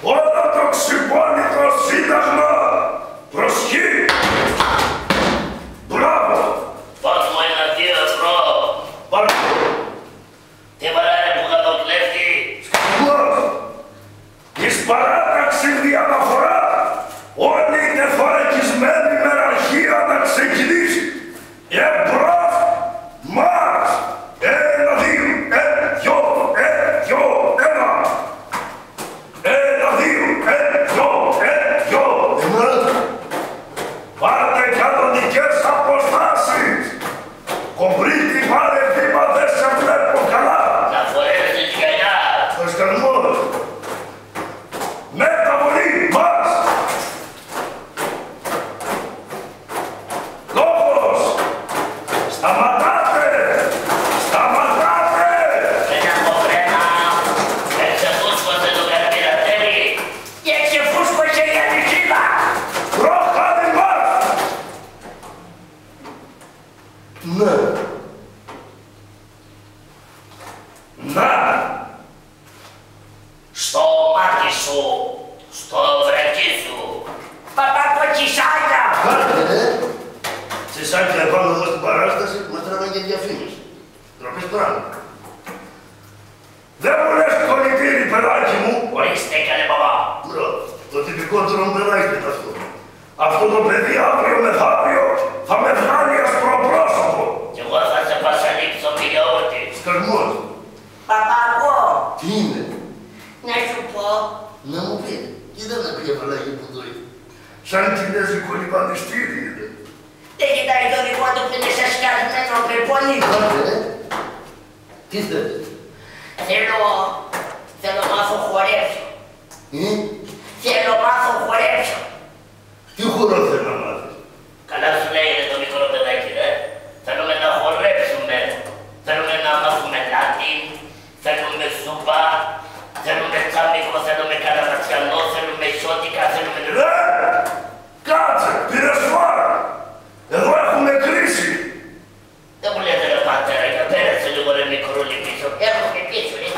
Όλο το ξυπόλυτο σύνταγμα προσχεί. Μπράβο. Πώς μου ένα 2 ευρώ. Πάρτε. Τι βαράνε που είχα τον κλέφτη. Σκασμός. Εις παράταξη διαναφορά. Όλη η τεθωρακισμένη μεραρχία να ξεκινήσει. Εμπρός μας. 1, 2, 2, 2, 1. 1, 2, 2, 2. Πάρτε κανονικές αποστάσεις. Κομπρίτη, πάρε βήμα, δεν σε βλέπω καλά. Να φορέσαι τη γυαλιά. Ο σκασμός. Μεταβολή μας. Λόγος. Σταματάτε. Σταματάτε. Ένα από βρένα. Εξεφούσκωσε το καρπιρατέρι και εξεφούσκωσε η αλυσίδα. Προχάρη μας. Ναι. Να. Στο μάτι σου, στο βρακί σου. Πατάκο τσισάκια. Πάρτε, τσισάκια πάνω εδώ στην παράσταση, μας τραβάνε και διαφήμιση. Τροπές πράγμα. Δεν μου λες κολλητήρι, παιδάκι μου. Ορίστε καλέ μπαμπά. Μπρο, το τυπικό τρομεράκι είναι αυτό. Αυτό το παιδί αύριο μεθαύριο θα με βγάλει ασπροπρόσωπο. Κι εγώ θα σε πασαλείψω μιλιώτη. Σκασμός. Παπάκο, Τι είναι. να σου πω. Να μου πει. Κοίτα να πει απαλλαγή που το είπε. Σαν κινέζικο λιβανιστήρι είναι. Δεν κοιτάει το δικό του που είναι σε σκασμένο πεπολί. Πάρτε, τι θέλετε. Θέλω μάθω χορέψω. Θέλω μάθω χορέψω. Τι χορό θέλει να μάθεις. Καλά σου λέει είναι το μικρό παιδάκι, ρε. Θέλουμε να χορέψουμε. Θέλουμε να μάθουμε λάτι. Θέλουμε σούπα. Θέλουμε τσάμικο. Θέλουμε καραβατσιανό. Θέλουμε ισότικα. Θέλουμε... Κάτσε, πήρες φορά. Εδώ έχουμε κρίση. Δεν μου λέτε ρε πατέρα, για πέρασε λίγο ρε μικρούλι πίσω. Έρχομαι πίσω, ρε.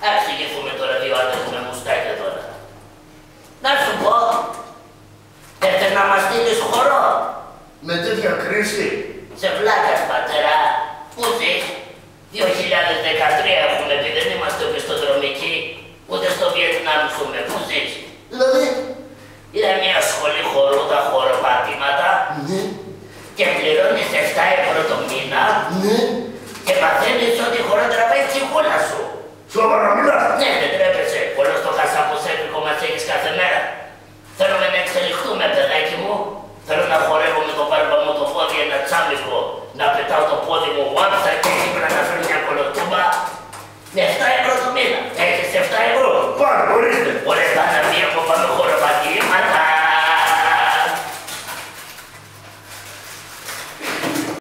Ας ηγηθούμε τώρα 2 άντρες με μουστάκια τώρα. Να σου πω, δεν θες να μας στείλεις χορό. Με τέτοια κρίση. Σε βλά